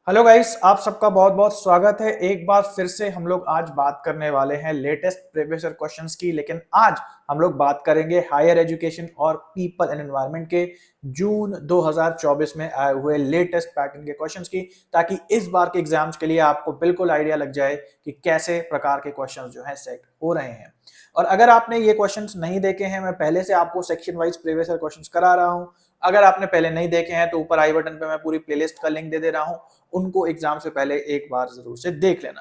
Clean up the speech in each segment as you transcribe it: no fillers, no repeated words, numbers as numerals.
Hello guys, आप सबका बहुत बहुत स्वागत है। एक बार फिर से हम लोग आज बात करने वाले हैं लेटेस्ट प्रीवियस ईयर क्वेश्चंस की। लेकिन आज हम लोग बात करेंगे हायर एजुकेशन और पीपल एंड एनवायरनमेंट के जून 2024 में आए हुए लेटेस्ट पैटर्न के क्वेश्चंस की, ताकि इस बार के एग्जाम्स के लिए आपको बिल्कुल आइडिया लग जाए कि कैसे प्रकार के क्वेश्चंस जो है सेट हो रहे हैं। और अगर आपने ये क्वेश्चंस नहीं देखे हैं, मैं पहले से आपको section wise previous year questions करा रहा हूँ। अगर आपने पहले नहीं देखे हैं तो ऊपर आई बटन पे मैं पूरी प्लेलिस्ट का लिंक दे दे रहा हूँ, उनको एग्जाम से पहले एक बार जरूर से देख लेना।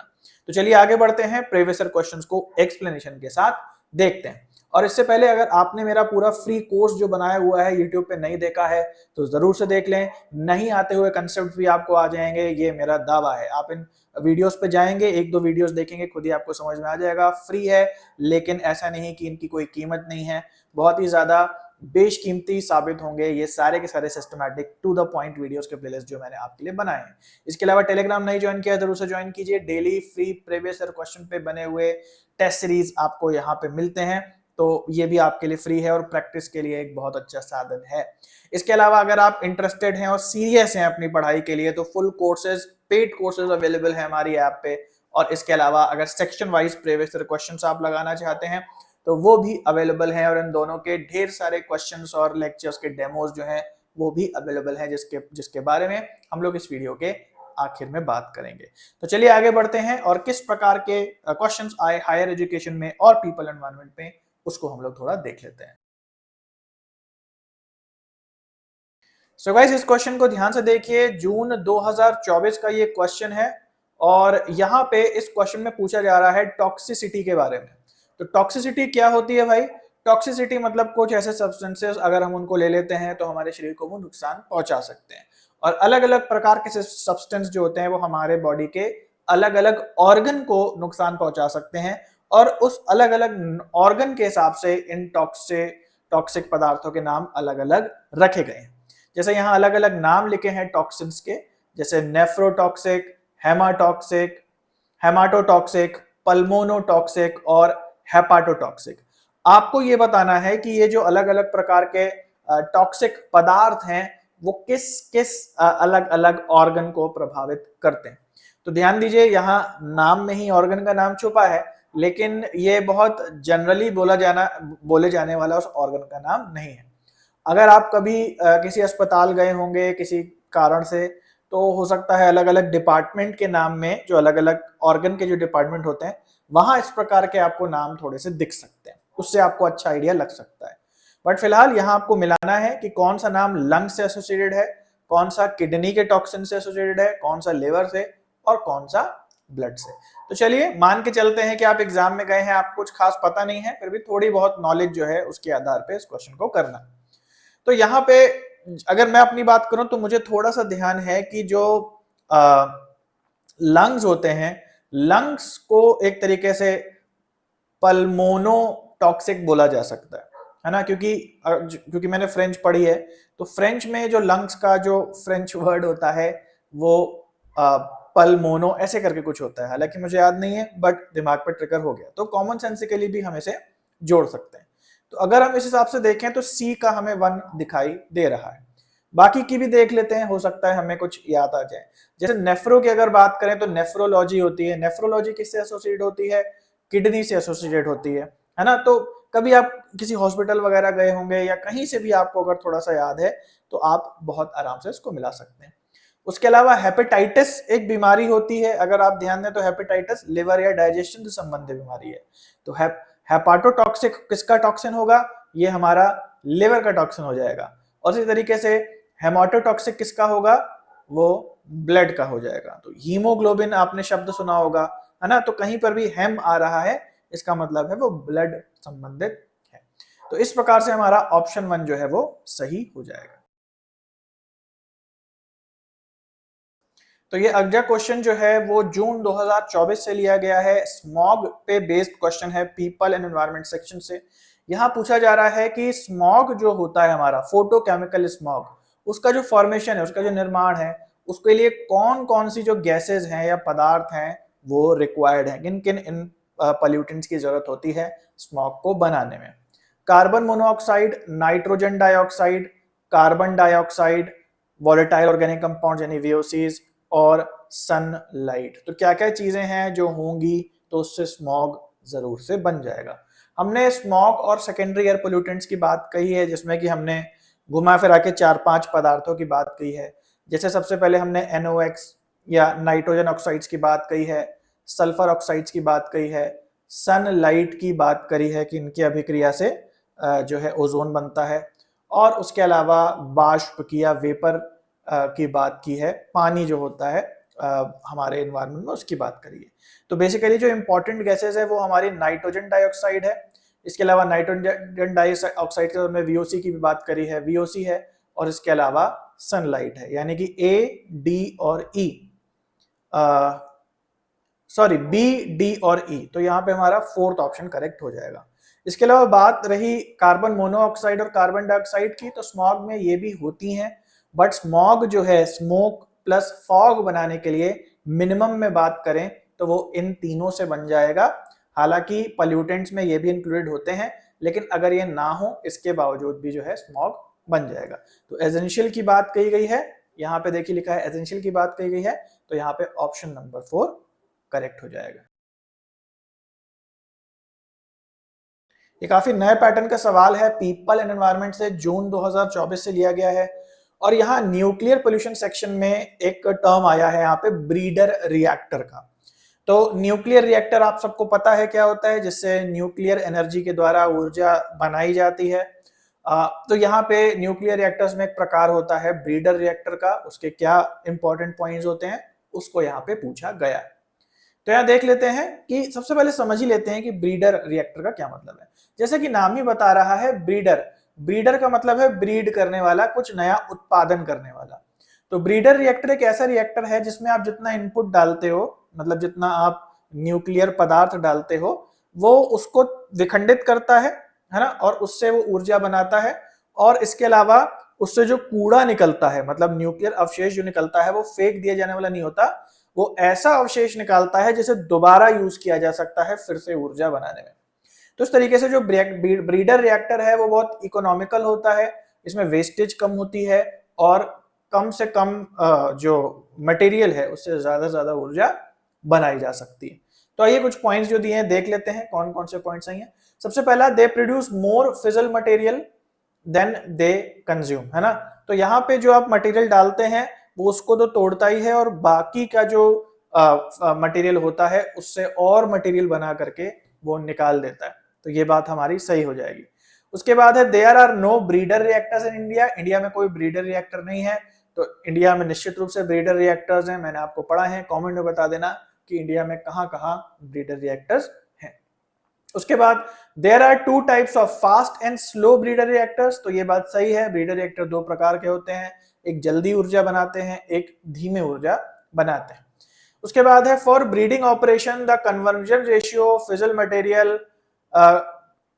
तो चलिए आगे बढ़ते हैं, प्रीवियस ईयर क्वेश्चंस को एक्सप्लेनेशन के साथ देखते हैं। और इससे पहले अगर आपने मेरा पूरा फ्री कोर्स जो बनाया हुआ है यूट्यूब पे नहीं देखा है तो जरूर से देख लें। नहीं आते हुए कंसेप्ट भी आपको आ जाएंगे, ये मेरा दावा है। आप इन वीडियोस पे जाएंगे, एक दो वीडियोस देखेंगे, खुद ही आपको समझ में आ जाएगा। फ्री है, लेकिन ऐसा नहीं कि इनकी कोई कीमत नहीं है। बहुत ही ज्यादा बेशकीमती साबित होंगे ये सारे के सारे systematic to the point videos के प्लेलिस्ट जो मैंने आपके लिए बनाए हैं। इसके अलावा टेलीग्राम नहीं ज्वाइन किया जरूर से ज्वाइन कीजिए। Daily free previous year question पे बने हुए टेस्ट सीरीज आपको यहाँ पे मिलते हैं, तो ये भी आपके लिए फ्री है और प्रैक्टिस के लिए एक बहुत अच्छा साधन है। इसके अलावा अगर आप इंटरेस्टेड हैं और सीरियस हैं अपनी पढ़ाई के लिए तो full courses, paid courses available है हमारी ऐप पे। और इसके अलावा अगर section wise previous year questions आप लगाना चाहते हैं तो वो भी अवेलेबल है, और इन दोनों के ढेर सारे क्वेश्चंस और लेक्चर्स के डेमोज जो हैं वो भी अवेलेबल है, जिसके जिसके बारे में हम लोग इस वीडियो के आखिर में बात करेंगे। तो चलिए आगे बढ़ते हैं और किस प्रकार के क्वेश्चंस आए हायर एजुकेशन में और पीपल एनवायरनमेंट में, उसको हम लोग थोड़ा देख लेते हैं। सो गाइस, इस क्वेश्चन को ध्यान से देखिए। जून 2024 का ये क्वेश्चन है और यहाँ पे इस क्वेश्चन में पूछा जा रहा है टॉक्सिसिटी के बारे में। तो टॉक्सिसिटी क्या होती है भाई? टॉक्सिसिटी मतलब कुछ ऐसे सब्सटेंसेस अगर हम उनको ले लेते हैं तो हमारे शरीर को वो नुकसान पहुंचा सकते हैं। और अलग अलग प्रकार के सब्सटेंस जो होते हैं वो हमारे बॉडी के अलग अलग ऑर्गन को नुकसान पहुंचा सकते हैं, और उस अलग अलग ऑर्गन के हिसाब से इन टॉक्सिक पदार्थों के नाम अलग अलग रखे गए हैं। जैसे यहाँ अलग अलग नाम लिखे हैं टॉक्सिन्स के, जैसे नेफ्रोटॉक्सिक, हेमाटॉक्सिक, हेमाटोटॉक्सिक, पल्मोनोटॉक्सिक और हेपाटोटॉक्सिक। आपको ये बताना है कि ये जो अलग अलग प्रकार के टॉक्सिक पदार्थ हैं वो किस किस अलग अलग ऑर्गन को प्रभावित करते हैं। तो ध्यान दीजिए, यहाँ नाम में ही ऑर्गन का नाम छुपा है, लेकिन ये बहुत जनरली बोले जाने वाला उस ऑर्गन का नाम नहीं है। अगर आप कभी किसी अस्पताल गए होंगे किसी कारण से, तो हो सकता है अलग अलग डिपार्टमेंट के नाम में, जो अलग अलग ऑर्गन के जो डिपार्टमेंट होते हैं वहां इस प्रकार के आपको नाम थोड़े से दिख सकते हैं, उससे आपको अच्छा आइडिया लग सकता है। बट फिलहाल यहाँ आपको मिलाना है कि कौन सा नाम लंग से एसोसिएटेड है, कौन सा किडनी के टॉक्सिन से एसोसिएटेड है, कौन सा लिवर से, और कौन सा ब्लड से। तो चलिए मान के चलते हैं कि आप एग्जाम में गए हैं, आपको कुछ खास पता नहीं है, फिर भी थोड़ी बहुत नॉलेज जो है उसके आधार पर इस क्वेश्चन को करना। तो यहाँ पे अगर मैं अपनी बात करूं तो मुझे थोड़ा सा ध्यान है कि जो लंग्स होते हैं, लंग्स को एक तरीके से पल्मोनोटॉक्सिक बोला जा सकता है ना, क्योंकि मैंने फ्रेंच पढ़ी है। तो फ्रेंच में जो लंग्स का जो फ्रेंच वर्ड होता है वो पल्मोनो ऐसे करके कुछ होता है, हालांकि मुझे याद नहीं है, बट दिमाग पे ट्रिगर हो गया, तो कॉमन सेंसिकली भी हम इसे जोड़ सकते हैं। तो अगर हम इस हिसाब से देखें तो सी का हमें 1 दिखाई दे रहा है। बाकी की भी देख लेते हैं, हो सकता है हमें कुछ याद आ जाए। जैसे नेफ्रो की अगर बात करें तो नेफ्रोलॉजी होती है। नेफ्रोलॉजी किससे एसोसिएट होती है? किडनी से एसोसिएट होती है ना। तो कभी आप किसी हॉस्पिटल वगैरह गए होंगे या कहीं से भी आपको अगर थोड़ा सा याद है तो आप बहुत आराम से इसको मिला सकते हैं। उसके अलावा हेपेटाइटिस एक बीमारी होती है, अगर आप ध्यान दें तो हेपेटाइटिस लिवर या डाइजेशन से संबंधित बीमारी है। तो हेपाटोटॉक्सिक किसका टॉक्सिन होगा? ये हमारा लिवर का टॉक्सिन हो जाएगा। और इसी तरीके से हेमाटोटॉक्सिक किसका होगा? वो ब्लड का हो जाएगा। तो हीमोग्लोबिन आपने शब्द सुना होगा, है ना। तो कहीं पर भी हेम आ रहा है, इसका मतलब है वो ब्लड संबंधित है। तो इस प्रकार से हमारा ऑप्शन 1 जो है वो सही हो जाएगा। तो ये अगला क्वेश्चन जो है वो जून 2024 से लिया गया है। स्मॉग पे बेस्ड क्वेश्चन है, पीपल एंड एनवायरनमेंट सेक्शन से। यहाँ पूछा जा रहा है कि स्मॉग जो होता है हमारा फोटोकेमिकल स्मॉग, उसका जो फॉर्मेशन है, उसका जो निर्माण है, उसके लिए कौन कौन सी जो गैसेज हैं या पदार्थ हैं वो रिक्वायर्ड है, किन किन इन पॉल्यूटेंट्स की जरूरत होती है स्मॉग को बनाने में? Carbon monoxide, nitrogen dioxide, carbon dioxide, volatile organic compound यानी वीओसीज, और सनलाइट। तो क्या क्या चीजें हैं जो होंगी तो उससे स्मॉग जरूर से बन जाएगा। हमने स्मॉग और सेकेंडरी एयर पोल्यूटेंट्स की बात कही है, जिसमें कि हमने घुमा फिरा के 4-5 पदार्थों की बात कही है। जैसे सबसे पहले हमने NOx या नाइट्रोजन ऑक्साइड्स की बात कही है, सल्फर ऑक्साइड्स की बात कही है, सनलाइट की बात करी है कि इनकी अभिक्रिया से जो है ओजोन बनता है, और उसके अलावा बाष्प की या वेपर की बात की है, पानी जो होता है हमारे एनवायरनमेंट में उसकी बात करी है। तो बेसिकली जो इंपॉर्टेंट गैसेस है वो हमारी नाइट्रोजन डाइऑक्साइड है, इसके अलावा नाइट्रोजन डाइऑक्साइड के में VOC की भी बात करी है, VOC है, और इसके अलावा सनलाइट है, यानी कि A, D और E, सॉरी B, D और E। तो यहाँ पे हमारा फोर्थ ऑप्शन करेक्ट हो जाएगा। इसके अलावा बात रही कार्बन मोनोऑक्साइड और कार्बन डाइऑक्साइड की, तो स्मॉग में ये भी होती हैं, बट स्मॉग जो है स्मोक प्लस फॉग बनाने के लिए मिनिमम में बात करें तो वो इन तीनों से बन जाएगा। हालांकि पॉल्यूटेंट्स में ये भी इंक्लूडेड होते हैं, लेकिन अगर ये ना हो इसके बावजूद भी जो है स्मॉग बन जाएगा। तो एसेंशियल की बात कही गई है, यहाँ पे देखिए लिखा है एसेंशियल की बात कही गई है, तो यहाँ पे ऑप्शन नंबर 4 करेक्ट हो जाएगा। ये काफी नए पैटर्न का सवाल है, पीपल एंड एनवायरनमेंट से, जून 2024 से लिया गया है, और यहाँ न्यूक्लियर पोल्यूशन सेक्शन में एक टर्म आया है यहाँ पे ब्रीडर रिएक्टर का। तो न्यूक्लियर रिएक्टर आप सबको पता है क्या होता है, जिससे न्यूक्लियर एनर्जी के द्वारा ऊर्जा बनाई जाती है। तो यहाँ पे न्यूक्लियर रिएक्टर्स में एक प्रकार होता है ब्रीडर रिएक्टर का, उसके क्या इंपॉर्टेंट पॉइंट्स होते हैं उसको यहाँ पे पूछा गया। तो यहाँ देख लेते हैं कि सबसे पहले समझ ही लेते हैं कि ब्रीडर रिएक्टर का क्या मतलब है। जैसे कि नाम ही बता रहा है ब्रीडर, ब्रीडर का मतलब है ब्रीड करने वाला, कुछ नया उत्पादन करने वाला। तो ब्रीडर रिएक्टर एक ऐसा रिएक्टर है जिसमें आप जितना इनपुट डालते हो, मतलब जितना आप न्यूक्लियर पदार्थ डालते हो, वो उसको विखंडित करता है ना, और उससे वो ऊर्जा बनाता है। और इसके अलावा उससे जो कूड़ा निकलता है, मतलब न्यूक्लियर अवशेष जो निकलता है, वो फेंक दिया जाने वाला नहीं होता, वो ऐसा अवशेष निकालता है जिसे दोबारा यूज किया जा सकता है फिर से ऊर्जा बनाने में। तो इस तरीके से जो ब्रीडर रिएक्टर है वो बहुत इकोनॉमिकल होता है, इसमें वेस्टेज कम होती है, और कम से कम जो मटेरियल है उससे ज्यादा से ज्यादा ऊर्जा बनाई जा सकती है। तो आइए कुछ पॉइंट्स जो दिए हैं देख लेते हैं कौन कौन से पॉइंट्स सही हैं। सबसे पहला, they produce more fissile material than they consume, है ना। तो यहाँ पे जो आप मटेरियल डालते हैं वो उसको तो तोड़ता ही है, और बाकी का जो मटेरियल होता है उससे और मटेरियल बना करके वो निकाल देता है। तो ये बात हमारी सही हो जाएगी। उसके बाद है there are no breeder reactors in India, India में कोई ब्रीडर रिएक्टर नहीं है। तो इंडिया में निश्चित रूप से ब्रीडर रिएक्टर्स हैं, मैंने आपको पढ़ा है, कमेंट में बता देना कि इंडिया में कहां कहां ब्रीडर रिएक्टर्स हैं। उसके बाद there are two types of fast and slow breeder reactors, तो ये बात सही है, ब्रीडर रिएक्टर दो प्रकार के होते हैं, एक जल्दी ऊर्जा बनाते हैं, एक धीमे ऊर्जा बनाते हैं। उसके बाद है for breeding operation the conversion ratio fizzle material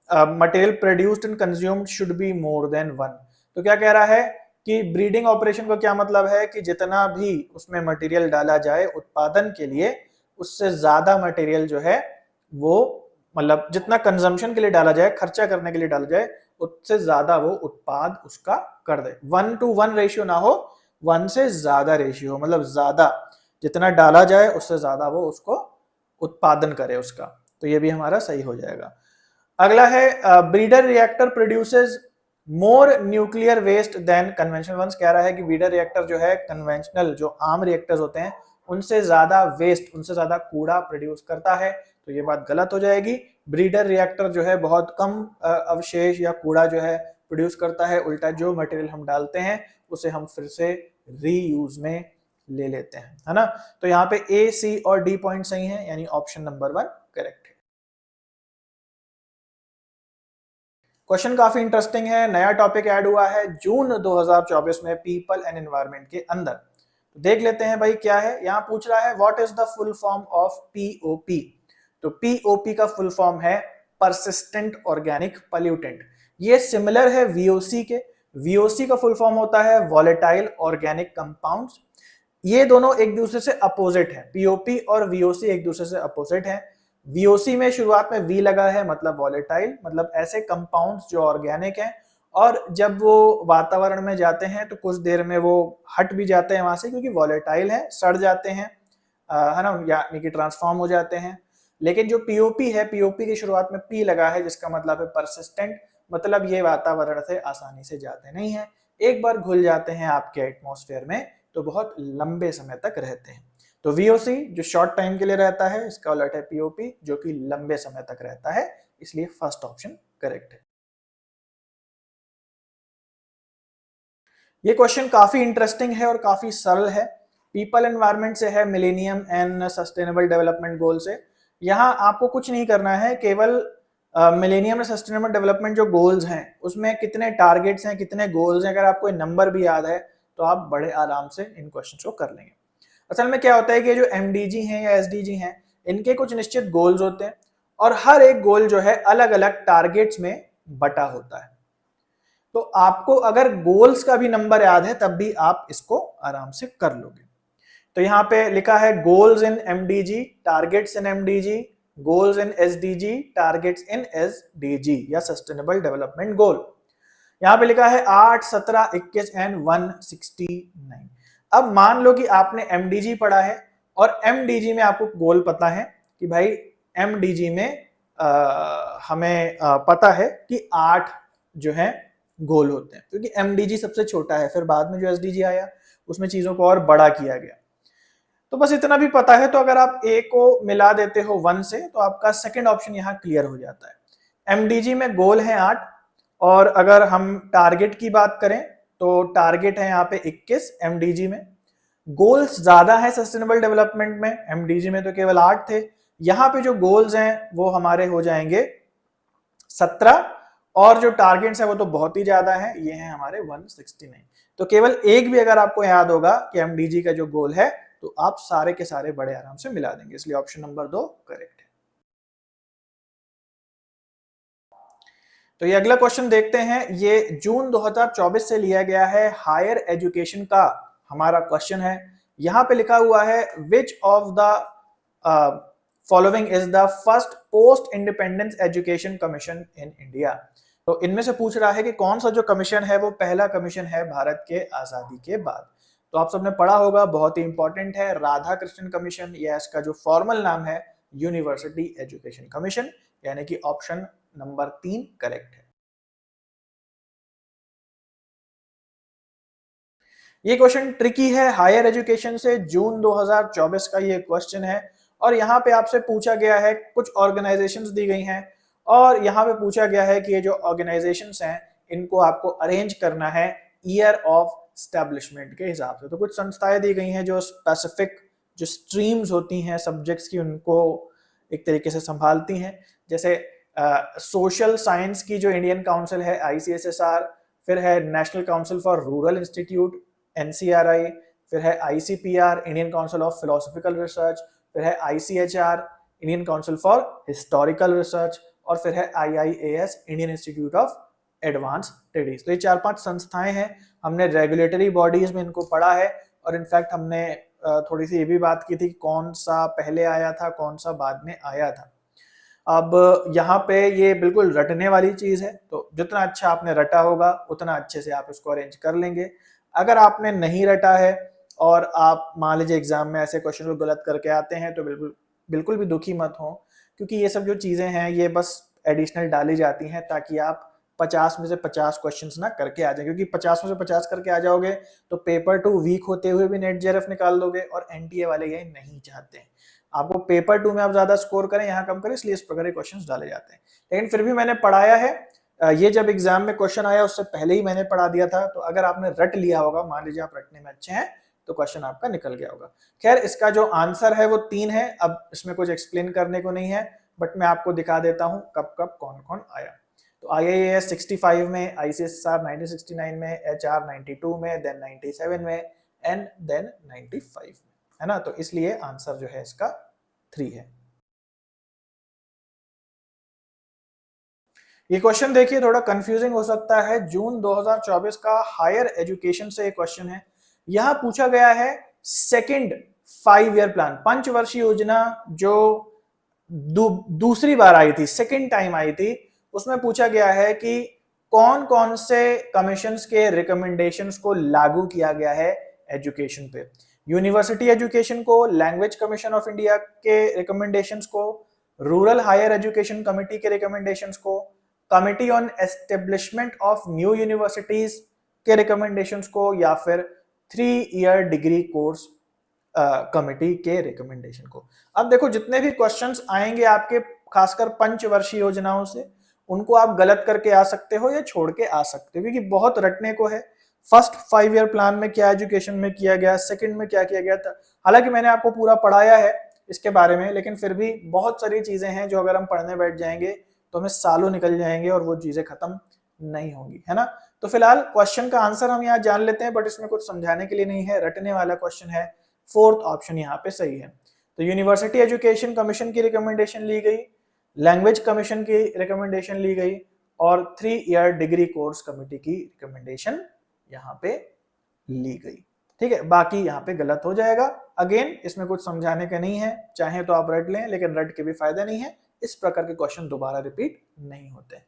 material produced and consumed should be more than 1। तो क्या कह रहा है कि ब्रीडिंग ऑपरेशन का क्या मतलब है कि जितना भी उसमें मटेरियल डाला जाए उत्पादन के लिए, उससे ज्यादा मटेरियल जो है वो, मतलब जितना कंजम्पशन के लिए डाला जाए, खर्चा करने के लिए डाला जाए, उससे ज्यादा वो उत्पाद उसका कर दे। 1:1 रेशियो ना हो, 1 से ज्यादा रेशियो, मतलब ज्यादा जितना डाला जाए उससे ज्यादा वो उसको उत्पादन करे उसका। तो ये भी हमारा सही हो जाएगा। अगला है breeder reactor produces more nuclear waste than conventional ones. कह रहा है कि ब्रीडर रिएक्टर जो है कन्वेंशनल जो आम रिएक्टर्स होते हैं उनसे ज्यादा वेस्ट, उनसे ज्यादा कूड़ा प्रोड्यूस करता है। तो ये बात गलत हो जाएगी। ब्रीडर रिएक्टर जो है बहुत कम अवशेष या कूड़ा जो है प्रोड्यूस करता है, उल्टा जो मटेरियल हम डालते हैं उसे हम फिर से रीयूज में ले लेते हैं, है ना। तो यहाँ पे A, C और D पॉइंट सही है, यानी ऑप्शन नंबर 1 करेक्ट है। क्वेश्चन काफी इंटरेस्टिंग है, नया टॉपिक ऐड हुआ है जून 2024 में पीपल एंड एनवायरनमेंट के अंदर। तो देख लेते हैं भाई क्या है। यहाँ पूछ रहा है what is the full form of POP। तो POP का फुल फॉर्म है परसिस्टेंट ऑर्गेनिक पॉल्यूटेंट। ये सिमिलर है VOC के। VOC का फुल फॉर्म होता है वॉलेटाइल ऑर्गेनिक कंपाउंड्स। ये दोनों एक दूसरे से अपोजिट है, POP और VOC एक दूसरे से अपोजिट है। VOC में शुरुआत में V लगा है, मतलब वॉलेटाइल, मतलब ऐसे कंपाउंड्स जो ऑर्गेनिक हैं, और जब वो वातावरण में जाते हैं तो कुछ देर में वो हट भी जाते हैं वहां से, क्योंकि वॉलेटाइल है, सड़ जाते हैं, है ना, यानी कि ट्रांसफॉर्म हो जाते हैं। लेकिन जो पीओपी है, पीओपी की शुरुआत में पी लगा है, जिसका मतलब है परसिस्टेंट, मतलब ये वातावरण से आसानी से जाते नहीं है। एक बार घुल जाते हैं आपके एटमॉस्फेयर में तो बहुत लंबे समय तक रहते हैं। तो वीओसी जो शॉर्ट टाइम के लिए रहता है, इसका उलट है पीओपी जो कि लंबे समय तक रहता है, इसलिए फर्स्ट ऑप्शन करेक्ट है। ये क्वेश्चन काफी इंटरेस्टिंग है और काफी सरल है। पीपल एनवायरनमेंट से है, millennium and sustainable development goal से। यहाँ आपको कुछ नहीं करना है, केवल मिलेनियम एंड सस्टेनेबल डेवलपमेंट जो गोल्स हैं उसमें कितने टारगेट्स हैं, कितने गोल्स हैं, अगर आपको नंबर भी याद है तो आप बड़े आराम से इन क्वेश्चन को कर लेंगे। असल में क्या होता है कि जो एमडीजी हैं या एसडीजी हैं, इनके कुछ निश्चित गोल्स होते हैं और हर एक गोल जो है अलग अलग टारगेट्स में बटा होता है। तो आपको अगर गोल्स का भी नंबर याद है तब भी आप इसको आराम से कर लोगे। तो यहाँ पे लिखा है goals in MDG, targets in MDG, goals in SDG, targets in SDG या सस्टेनेबल डेवलपमेंट गोल। यहाँ पे लिखा है 8, 17, 21 एंड 169। अब मान लो कि आपने एमडीजी पढ़ा है और एमडीजी में आपको गोल पता है कि भाई एमडीजी में हमें पता है कि 8 जो है गोल होते हैं, क्योंकि एमडीजी सबसे छोटा है, फिर बाद में जो एसडीजी आया उसमें चीजों को और बड़ा किया गया। तो बस इतना भी पता है, तो अगर आप ए को मिला देते हो 1 से तो आपका सेकंड ऑप्शन यहाँ क्लियर हो जाता है। एमडीजी में गोल है 8 और अगर हम टारगेट की बात करें तो टारगेट है यहाँ पे 21 एमडीजी में। गोल्स ज्यादा है सस्टेनेबल डेवलपमेंट में, एमडीजी में तो केवल 8 थे। यहाँ पे जो गोल्स हैं वो हमारे हो जाएंगे 17 और जो टारगेट्स है वो तो बहुत ही ज्यादा है, ये है हमारे 169। तो केवल एक भी अगर आपको याद होगा कि एमडीजी का जो गोल है तो आप सारे के सारे बड़े आराम से मिला देंगे, इसलिए ऑप्शन नंबर 2 करेक्ट है। तो ये अगला क्वेश्चन देखते हैं, ये जून 2024 से लिया गया है, हायर एजुकेशन का हमारा क्वेश्चन है। यहां पे लिखा हुआ है which of the following is the first post independence education commission in India. तो इनमें से पूछ रहा है कि कौन सा जो कमीशन है वो पहला कमीशन है भारत के आजादी के बाद। तो आप सबने पढ़ा होगा, बहुत ही इंपॉर्टेंट है, राधा कृष्णन कमीशन, या इसका जो फॉर्मल नाम है यूनिवर्सिटी एजुकेशन कमीशन, यानी कि ऑप्शन नंबर 3 करेक्ट है। ये क्वेश्चन ट्रिकी है, हायर एजुकेशन से, जून 2024 का ये क्वेश्चन है और यहाँ पे आपसे पूछा गया है, कुछ ऑर्गेनाइजेशंस दी गई हैं और यहाँ पे पूछा गया है कि ये जो ऑर्गेनाइजेशंस हैं इनको आपको अरेंज करना है ईयर ऑफ स्टैब्लिशमेंट के हिसाब से। तो कुछ संस्थाएं दी गई हैं जो स्पेसिफिक जो स्ट्रीम्स होती हैं सब्जेक्ट्स की उनको एक तरीके से संभालती हैं, जैसे सोशल साइंस की जो इंडियन काउंसिल है ICSSR, फिर है national council for rural institute NCRI, फिर है ICPR Indian council of philosophical research, फिर है ICHR Indian council for historical research और फिर है IIAS Indian institute of advance studies. तो ये 4-5 संस्थाएं हैं, हमने रेगुलेटरी बॉडीज में इनको पढ़ा है और इनफैक्ट हमने थोड़ी सी ये भी बात की थी कौन सा पहले आया था कौन सा बाद में आया था। अब यहाँ पे ये बिल्कुल रटने वाली चीज है, तो जितना अच्छा आपने रटा होगा उतना अच्छे से आप इसको अरेंज कर लेंगे। अगर आपने नहीं रटा है और आप मान लीजिए एग्जाम में ऐसे क्वेश्चन को गलत करके आते हैं तो बिल्कुल भी दुखी मत हो, क्योंकि ये सब जो चीजें हैं ये बस एडिशनल डाली जाती हैं ताकि आप 50 में से 50 क्वेश्चंस ना करके आ जाए, क्योंकि 50 में से 50 करके आ जाओगे तो पेपर 2 वीक होते हुए भी नेट जेआरएफ निकाल दोगे और एनटीए वाले ये नहीं चाहते हैं। आपको पेपर 2 में आप ज्यादा स्कोर करें, यहाँ कम करें, इसलिए इस प्रकार के क्वेश्चंस डाले जाते हैं। लेकिन फिर भी मैंने पढ़ाया है, ये जब एग्जाम में क्वेश्चन आया उससे पहले ही मैंने पढ़ा दिया था, तो अगर आपने रट लिया होगा, मान लीजिए आप रटने में अच्छे हैं, तो क्वेश्चन आपका निकल गया होगा। खैर इसका जो आंसर है वो 3 है, अब इसमें कुछ एक्सप्लेन करने को नहीं है, बट मैं आपको दिखा देता हूं कब कब कौन कौन आया। तो IIAS 65 में, ICSR 1969 में, HR 92 में, देन 97 में एंड देन 95 में, है ना। तो इसलिए आंसर जो है इसका 3 है। ये क्वेश्चन देखिए थोड़ा कंफ्यूजिंग हो सकता है, जून 2024 का हायर एजुकेशन से एक क्वेश्चन है। यहां पूछा गया है सेकंड 5 ईयर प्लान, पंचवर्षीय योजना जो दूसरी बार आई थी, सेकंड टाइम आई थी, उसमें पूछा गया है कि कौन कौन से कमीशंस के रिकमेंडेशंस को लागू किया गया है एजुकेशन पे? यूनिवर्सिटी एजुकेशन को, लैंग्वेज कमीशन ऑफ इंडिया के रिकमेंडेशंस को, रूरल हायर एजुकेशन कमिटी के रिकमेंडेशंस को, committee on establishment of new universities के रिकमेंडेशंस को, या फिर 3 ईयर डिग्री कोर्स कमिटी के रिकमेंडेशन को? अब देखो, जितने भी क्वेश्चंस आएंगे आपके खासकर पंचवर्षीय योजनाओं से, उनको आप गलत करके आ सकते हो या छोड़ के आ सकते हो, क्योंकि बहुत रटने को है। फर्स्ट 5 ईयर प्लान में क्या एजुकेशन में किया गया, सेकंड में क्या किया गया था, हालांकि मैंने आपको पूरा पढ़ाया है इसके बारे में, लेकिन फिर भी बहुत सारी चीजें हैं जो अगर हम पढ़ने बैठ जाएंगे तो हमें सालों निकल जाएंगे और वो चीजें खत्म नहीं होंगी, है ना। तो फिलहाल क्वेश्चन का आंसर हम यहाँ जान लेते हैं, बट इसमें कुछ समझाने के लिए नहीं है, रटने वाला क्वेश्चन है। फोर्थ ऑप्शन यहाँ पे सही है। तो यूनिवर्सिटी एजुकेशन कमीशन की रिकमेंडेशन ली गई, लैंग्वेज कमीशन की रिकमेंडेशन ली गई, और 3 ईयर डिग्री कोर्स कमेटी की रिकमेंडेशन यहाँ पे ली गई। ठीक है, बाकी यहाँ पे गलत हो जाएगा। अगेन इसमें कुछ समझाने का नहीं है, चाहे तो आप रट लें, लेकिन रट के भी फायदा नहीं है, इस प्रकार के क्वेश्चन दोबारा रिपीट नहीं होते।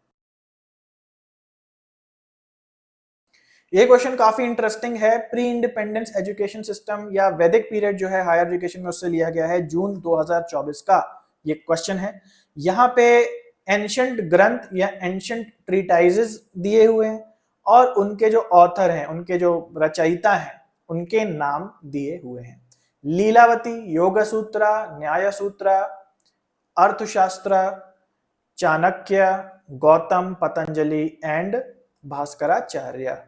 ये क्वेश्चन काफी इंटरेस्टिंग है। प्री इंडिपेंडेंस एजुकेशन सिस्टम या वैदिक पीरियड जो है हायर एजुकेशन में, उससे लिया गया है, जून 2024 का ये क्वेश्चन है। यहाँ पे एंशिएंट ग्रंथ या एंशिएंट ट्रीटाइजेस दिए हुए हैं और उनके जो ऑथर हैं, उनके जो रचयिता हैं, उनके नाम दिए हुए हैं। लीलावती, योग सूत्रा, न्याय सूत्रा, अर्थशास्त्र, चाणक्य, गौतम, पतंजलि एंड भास्कराचार्य।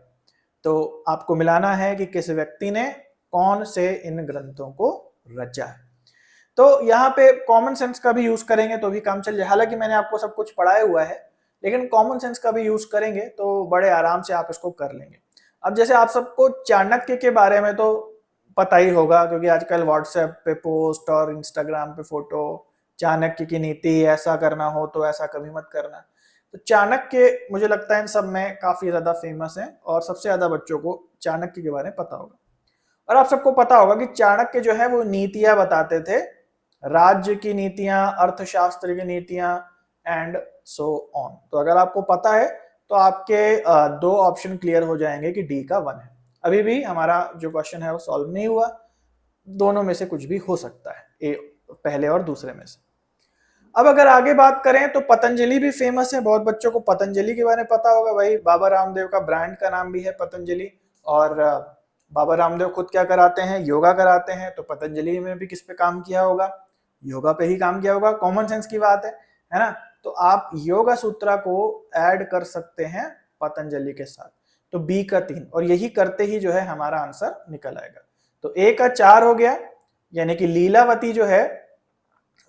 तो आपको मिलाना है कि किस व्यक्ति ने कौन से इन ग्रंथों को रचा है। तो यहाँ पे कॉमन सेंस का भी यूज करेंगे तो भी काम चल जाए। हालांकि मैंने आपको सब कुछ पढ़ाया हुआ है, लेकिन कॉमन सेंस का भी यूज करेंगे तो बड़े आराम से आप इसको कर लेंगे। अब जैसे आप सबको चाणक्य के बारे में तो पता ही होगा, क्योंकि आजकल व्हाट्सएप पे पोस्ट और इंस्टाग्राम पे फोटो, चाणक्य की नीति, ऐसा करना हो तो ऐसा कभी मत करना। तो चाणक्य मुझे लगता है इन सब में काफी ज्यादा फेमस है और सबसे ज्यादा बच्चों को चाणक्य के बारे में पता होगा। और आप सबको पता होगा कि चाणक्य जो है वो नीतियां बताते थे, राज्य की नीतियां, अर्थशास्त्र की नीतियां एंड सो ऑन। तो अगर आपको पता है तो आपके 2 ऑप्शन क्लियर हो जाएंगे कि डी का 1 है। अभी भी हमारा जो क्वेश्चन है वो सॉल्व नहीं हुआ, दोनों में से कुछ भी हो सकता है, पहले और दूसरे में से। अब अगर आगे बात करें तो पतंजलि भी फेमस है, बहुत बच्चों को पतंजलि के बारे में पता होगा भाई। बाबा रामदेव का ब्रांड का नाम भी है पतंजलि, और बाबा रामदेव खुद क्या कराते हैं, योगा कराते हैं। तो पतंजलि में भी किस पे काम किया होगा, योगा पे ही काम किया होगा। कॉमन सेंस की बात है ना। तो आप योगा सूत्रा को ऐड कर सकते हैं पतंजलि के साथ। तो बी का 3, और यही करते ही जो है हमारा आंसर निकल आएगा। तो ए का 4 हो गया, यानी कि लीलावती जो है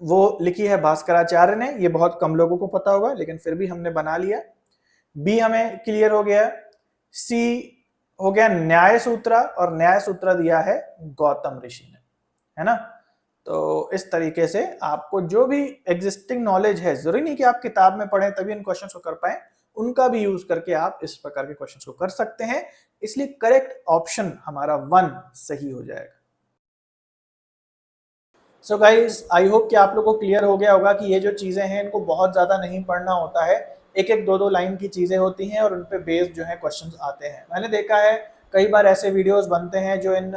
वो लिखी है भास्कराचार्य ने। ये बहुत कम लोगों को पता होगा, लेकिन फिर भी हमने बना लिया। बी हमें क्लियर हो गया। सी हो गया न्याय सूत्र, और न्याय सूत्र दिया है गौतम ऋषि ने, है ना। तो इस तरीके से आपको जो भी एग्जिस्टिंग नॉलेज है, जरूरी नहीं कि आप किताब में पढ़ें तभी इन क्वेश्चंस को कर पाए, उनका भी यूज करके आप इस प्रकार के क्वेश्चंस को कर सकते हैं। इसलिए करेक्ट ऑप्शन हमारा 1 सही हो जाएगा। सो गाइज, आई होप कि आप लोगों को क्लियर हो गया होगा कि ये जो चीजें हैं इनको बहुत ज्यादा नहीं पढ़ना होता है, एक एक 2-2 लाइन की चीजें होती हैं और उन पे बेस्ड जो है क्वेश्चंस आते हैं। मैंने देखा है कई बार ऐसे वीडियोस बनते हैं जो इन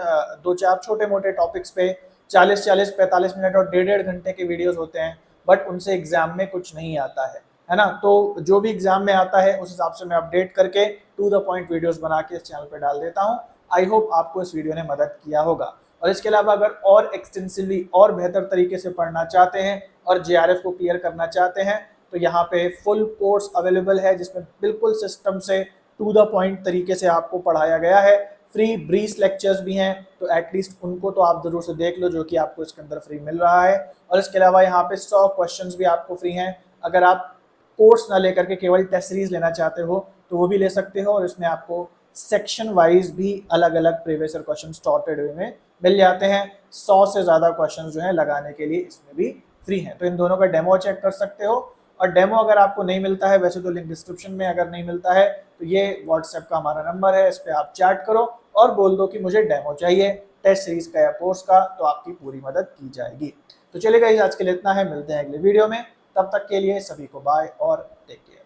2-4 छोटे मोटे टॉपिक्स पे 40-45 मिनट और 1.5 घंटे के वीडियोस होते हैं, बट उनसे एग्जाम में कुछ नहीं आता है ना। तो जो भी एग्जाम में आता है उस हिसाब से मैं अपडेट करके टू द पॉइंट वीडियोस बना के इस चैनल पे डाल देता हूँ। आई होप आपको इस वीडियो ने मदद किया होगा। और इसके अलावा अगर और एक्सटेंसिवली और बेहतर तरीके से पढ़ना चाहते हैं और जेआरएफ को क्लियर करना चाहते हैं तो यहाँ पे फुल कोर्स अवेलेबल है, जिसमें बिल्कुल सिस्टम से टू द पॉइंट तरीके से आपको पढ़ाया गया है। फ्री ब्रीफ लेक्चर्स भी हैं, तो एटलीस्ट उनको तो आप जरूर से देख लो, जो कि आपको इसके अंदर फ्री मिल रहा है। और इसके अलावा यहाँ पे 100 क्वेश्चंस भी आपको फ्री हैं। अगर आप कोर्स ना लेकर के केवल टेस्ट सीरीज लेना चाहते हो तो वो भी ले सकते हो, और इसमें आपको सेक्शन वाइज भी अलग अलग प्रीवियस ईयर क्वेश्चन सॉर्टेड वे में मिल जाते हैं। 100 से ज़्यादा क्वेश्चन जो है लगाने के लिए इसमें भी फ्री है। तो इन दोनों का डेमो चेक कर सकते हो। और डेमो अगर आपको नहीं मिलता है, वैसे तो लिंक डिस्क्रिप्शन में, अगर नहीं मिलता है तो ये व्हाट्सएप का हमारा नंबर है, इस पर आप चैट करो और बोल दो कि मुझे डेमो चाहिए टेस्ट सीरीज का या कोर्स का, तो आपकी पूरी मदद की जाएगी। तो चलेगा, आज के लिए इतना है, मिलते हैं अगले वीडियो में। तब तक के लिए सभी को बाय और टेक केयर।